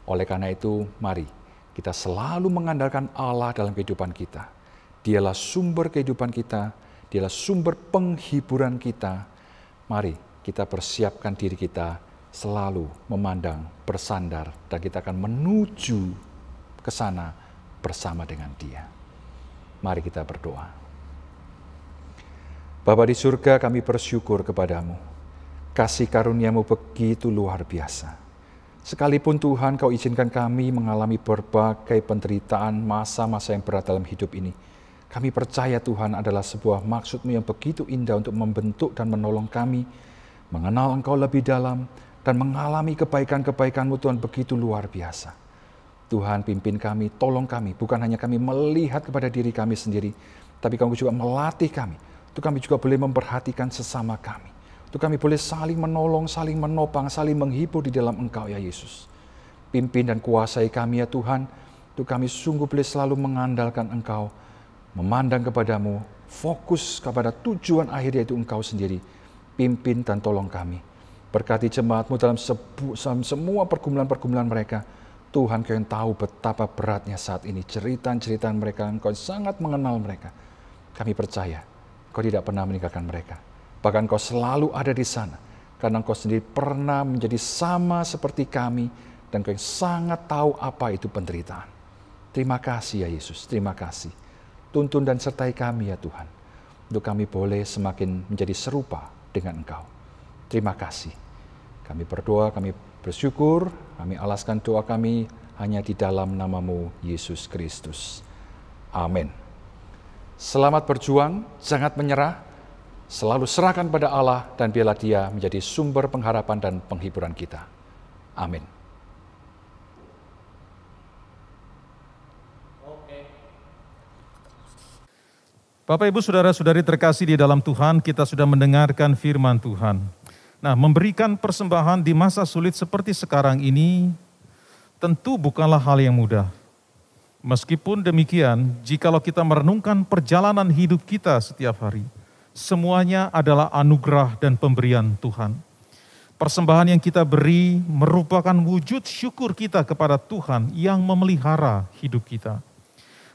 Oleh karena itu, mari kita selalu mengandalkan Allah dalam kehidupan kita. Dialah sumber kehidupan kita, dialah sumber penghiburan kita. Mari kita persiapkan diri kita selalu memandang, bersandar, dan kita akan menuju ke sana bersama dengan Dia. Mari kita berdoa. Bapa di surga, kami bersyukur kepadamu. Kasih karunia-Mu begitu luar biasa. Sekalipun Tuhan, Kau izinkan kami mengalami berbagai penderitaan, masa-masa yang berat dalam hidup ini. Kami percaya Tuhan adalah sebuah maksud-Mu yang begitu indah untuk membentuk dan menolong kami, mengenal Engkau lebih dalam, dan mengalami kebaikan-kebaikan-Mu Tuhan begitu luar biasa. Tuhan, pimpin kami, tolong kami, bukan hanya kami melihat kepada diri kami sendiri, tapi Kau juga melatih kami, untuk kami juga boleh memperhatikan sesama kami. Untuk kami boleh saling menolong, saling menopang, saling menghibur di dalam Engkau ya Yesus. Pimpin dan kuasai kami ya Tuhan, untuk kami sungguh boleh selalu mengandalkan Engkau, memandang kepadamu, fokus kepada tujuan akhir yaitu Engkau sendiri. Pimpin dan tolong kami. Berkati jemaat-Mu dalam semua pergumulan-pergumulan mereka. Tuhan, Kau yang tahu betapa beratnya saat ini. Cerita-cerita mereka, Engkau sangat mengenal mereka. Kami percaya, Kau tidak pernah meninggalkan mereka. Bahkan Kau selalu ada di sana. Karena Engkau sendiri pernah menjadi sama seperti kami. Dan Kau yang sangat tahu apa itu penderitaan. Terima kasih ya Yesus, terima kasih. Tuntun dan sertai kami ya Tuhan, untuk kami boleh semakin menjadi serupa dengan Engkau. Terima kasih. Kami berdoa, kami bersyukur, kami alaskan doa kami hanya di dalam nama-Mu, Yesus Kristus. Amin. Selamat berjuang, jangan menyerah, selalu serahkan pada Allah dan biarlah Dia menjadi sumber pengharapan dan penghiburan kita. Amin. Bapak, Ibu, Saudara-saudari terkasih di dalam Tuhan, kita sudah mendengarkan firman Tuhan. Nah, memberikan persembahan di masa sulit seperti sekarang ini tentu bukanlah hal yang mudah. Meskipun demikian, jikalau kita merenungkan perjalanan hidup kita setiap hari, semuanya adalah anugerah dan pemberian Tuhan. Persembahan yang kita beri merupakan wujud syukur kita kepada Tuhan yang memelihara hidup kita.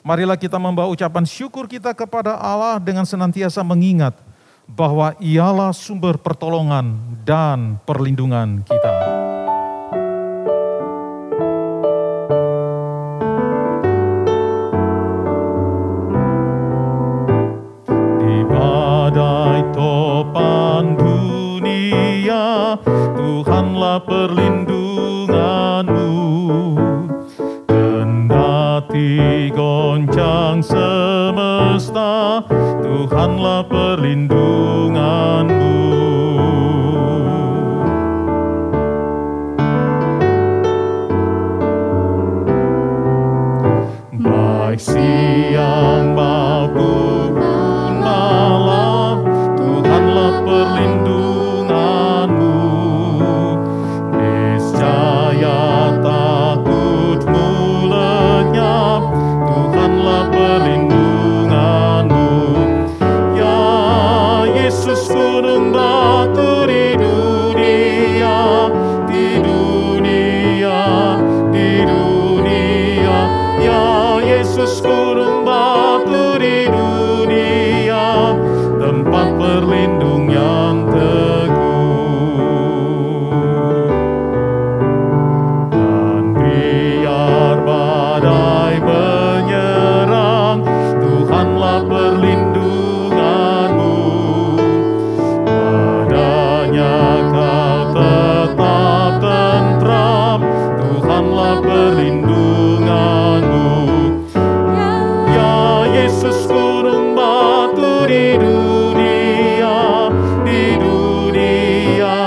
Marilah kita membawa ucapan syukur kita kepada Allah dengan senantiasa mengingat bahwa Ialah sumber pertolongan dan perlindungan kita. Di badai topan dunia, Tuhanlah perlindunganmu. Kendati goncang semesta, Tuhanlah perlindunganmu. Baik siang maupun malam, Tuhanlah perlindunganmu. Niscaya takutmu lenyap, Tuhanlah perlindunganmu. Ya Yesus, gunung batu di dunia, di dunia, di dunia. Ya Yesus, gunung batu di dunia, tempat berlindung yang teguh. Dan biar badai menyerang, Tuhanlah perlindunganmu. Padanya kau tetap tentram, Tuhanlah perlindunganmu. Ya Yesus, gunung batu di dunia, di dunia,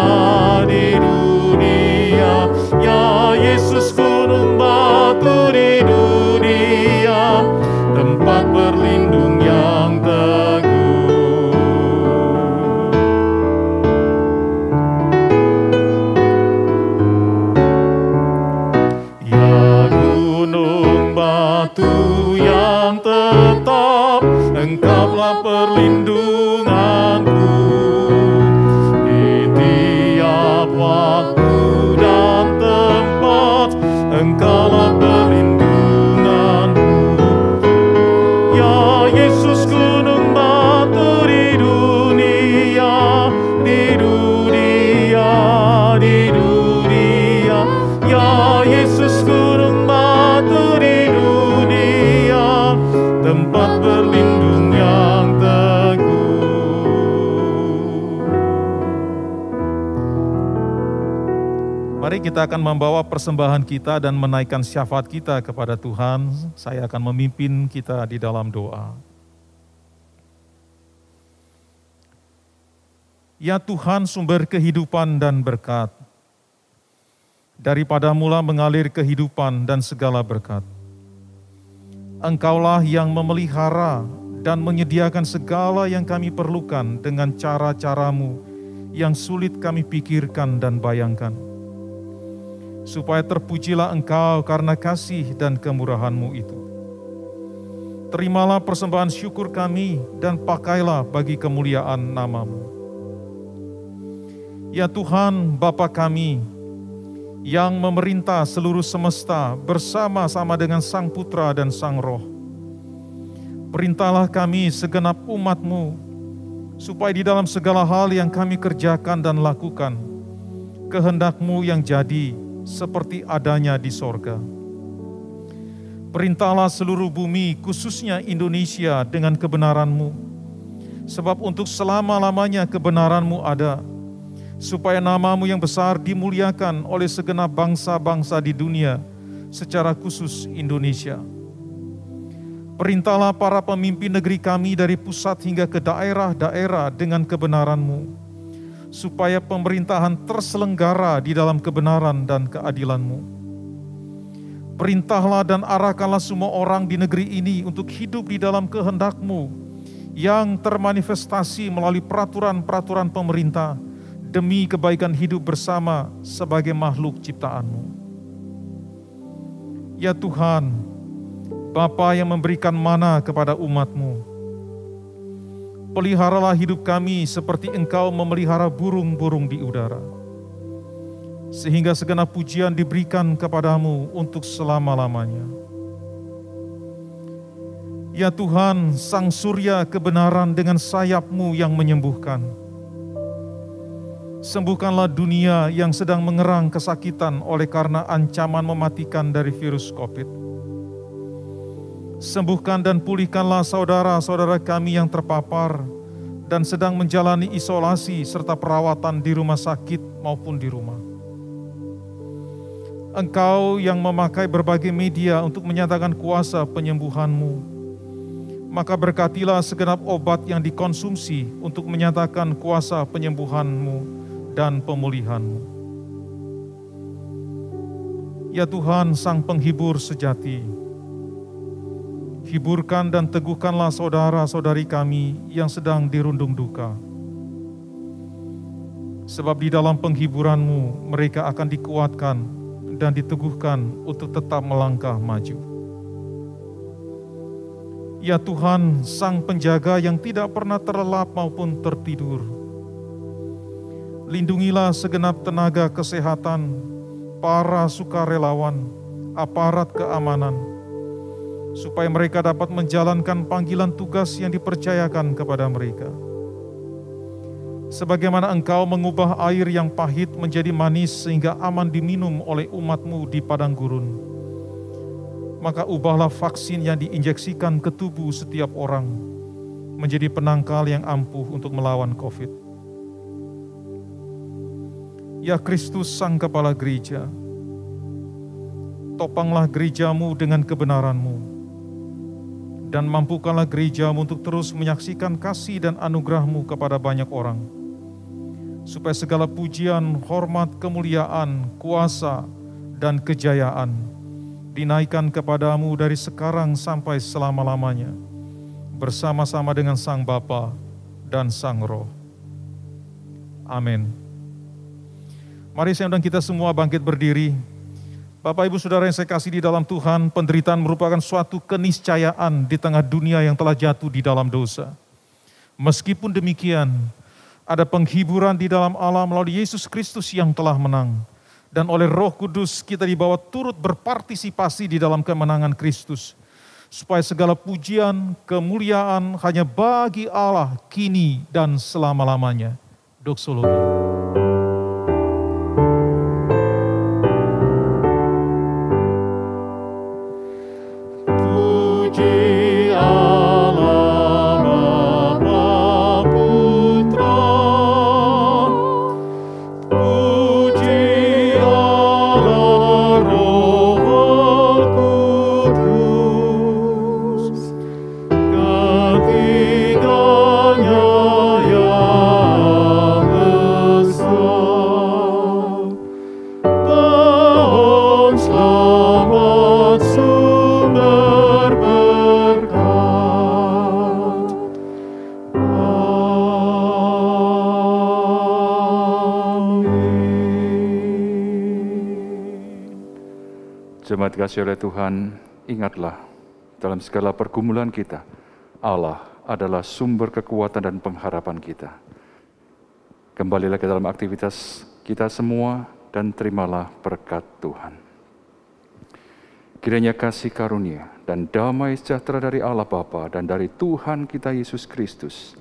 di dunia. Ya Yesus, gunung batu di dunia, tempat berlindung yang teguh. Engkaulah perlindunganku di tiap waktu dan tempat. Engkaulah perlindunganku, ya Yesus, gunung batu di dunia, di dunia, di dunia. Ya Yesus, gunung batu di dunia, tempat berlindung yang teguh. Mari kita akan membawa persembahan kita dan menaikkan syafaat kita kepada Tuhan. Saya akan memimpin kita di dalam doa. Ya Tuhan, sumber kehidupan dan berkat, daripada mula mengalir kehidupan dan segala berkat. Engkaulah yang memelihara dan menyediakan segala yang kami perlukan dengan cara-caramu yang sulit kami pikirkan dan bayangkan. Supaya terpujilah Engkau karena kasih dan kemurahan-Mu itu. Terimalah persembahan syukur kami dan pakailah bagi kemuliaan nama-Mu. Ya Tuhan, Bapa kami, yang memerintah seluruh semesta bersama-sama dengan Sang Putra dan Sang Roh. Perintahlah kami segenap umat-Mu, supaya di dalam segala hal yang kami kerjakan dan lakukan, kehendak-Mu yang jadi seperti adanya di sorga. Perintahlah seluruh bumi, khususnya Indonesia, dengan kebenaran-Mu, sebab untuk selama-lamanya kebenaran-Mu ada, supaya nama-Mu yang besar dimuliakan oleh segenap bangsa-bangsa di dunia, secara khusus Indonesia. Perintahlah para pemimpin negeri kami dari pusat hingga ke daerah-daerah dengan kebenaran-Mu, supaya pemerintahan terselenggara di dalam kebenaran dan keadilan-Mu. Perintahlah dan arahkanlah semua orang di negeri ini untuk hidup di dalam kehendak-Mu yang termanifestasi melalui peraturan-peraturan pemerintah demi kebaikan hidup bersama sebagai makhluk ciptaan-Mu. Ya Tuhan, Bapa yang memberikan mana kepada umat-Mu, peliharalah hidup kami seperti Engkau memelihara burung-burung di udara, sehingga segenap pujian diberikan kepadamu untuk selama-lamanya. Ya Tuhan, Sang Surya kebenaran dengan sayap-Mu yang menyembuhkan. Sembuhkanlah dunia yang sedang mengerang kesakitan oleh karena ancaman mematikan dari virus COVID. Sembuhkan dan pulihkanlah saudara-saudara kami yang terpapar dan sedang menjalani isolasi serta perawatan di rumah sakit maupun di rumah. Engkau yang memakai berbagai media untuk menyatakan kuasa penyembuhan-Mu, maka berkatilah segenap obat yang dikonsumsi untuk menyatakan kuasa penyembuhan-Mu dan pemulihan-Mu. Ya Tuhan, Sang Penghibur sejati, hiburkan dan teguhkanlah saudara-saudari kami yang sedang dirundung duka. Sebab di dalam penghiburan-Mu mereka akan dikuatkan dan diteguhkan untuk tetap melangkah maju. Ya Tuhan, Sang Penjaga yang tidak pernah terlelap maupun tertidur, lindungilah segenap tenaga kesehatan, para sukarelawan, aparat keamanan, supaya mereka dapat menjalankan panggilan tugas yang dipercayakan kepada mereka. Sebagaimana Engkau mengubah air yang pahit menjadi manis sehingga aman diminum oleh umat-Mu di padang gurun, maka ubahlah vaksin yang diinjeksikan ke tubuh setiap orang menjadi penangkal yang ampuh untuk melawan COVID. Ya Kristus, Sang Kepala Gereja, topanglah gereja-Mu dengan kebenaran-Mu, dan mampukanlah gereja-Mu untuk terus menyaksikan kasih dan anugerah-Mu kepada banyak orang, supaya segala pujian, hormat, kemuliaan, kuasa, dan kejayaan dinaikkan kepadamu dari sekarang sampai selama-lamanya, bersama-sama dengan Sang Bapa dan Sang Roh. Amin. Mari saya undang kita semua bangkit berdiri. Bapak, Ibu, Saudara yang saya kasih di dalam Tuhan, penderitaan merupakan suatu keniscayaan di tengah dunia yang telah jatuh di dalam dosa. Meskipun demikian, ada penghiburan di dalam Allah melalui Yesus Kristus yang telah menang. Dan oleh Roh Kudus kita dibawa turut berpartisipasi di dalam kemenangan Kristus. Supaya segala pujian, kemuliaan hanya bagi Allah kini dan selama-lamanya. Doksologi. Jemaat dikasihi oleh Tuhan, ingatlah dalam segala pergumulan kita, Allah adalah sumber kekuatan dan pengharapan kita. Kembalilah ke dalam aktivitas kita semua dan terimalah berkat Tuhan. Kiranya kasih karunia dan damai sejahtera dari Allah Bapa dan dari Tuhan kita Yesus Kristus,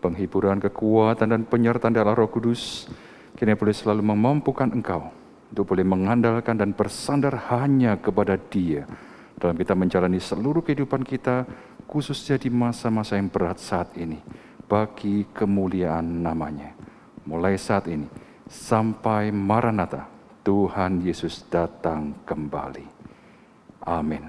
penghiburan, kekuatan, dan penyertaan dari Roh Kudus, kiranya boleh selalu memampukan engkau untuk boleh mengandalkan dan bersandar hanya kepada Dia dalam kita menjalani seluruh kehidupan kita, khususnya di masa-masa yang berat saat ini, bagi kemuliaan namanya. Mulai saat ini sampai Maranatha, Tuhan Yesus datang kembali. Amin.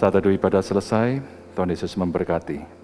Saat teduh ibadah selesai, Tuhan Yesus memberkati.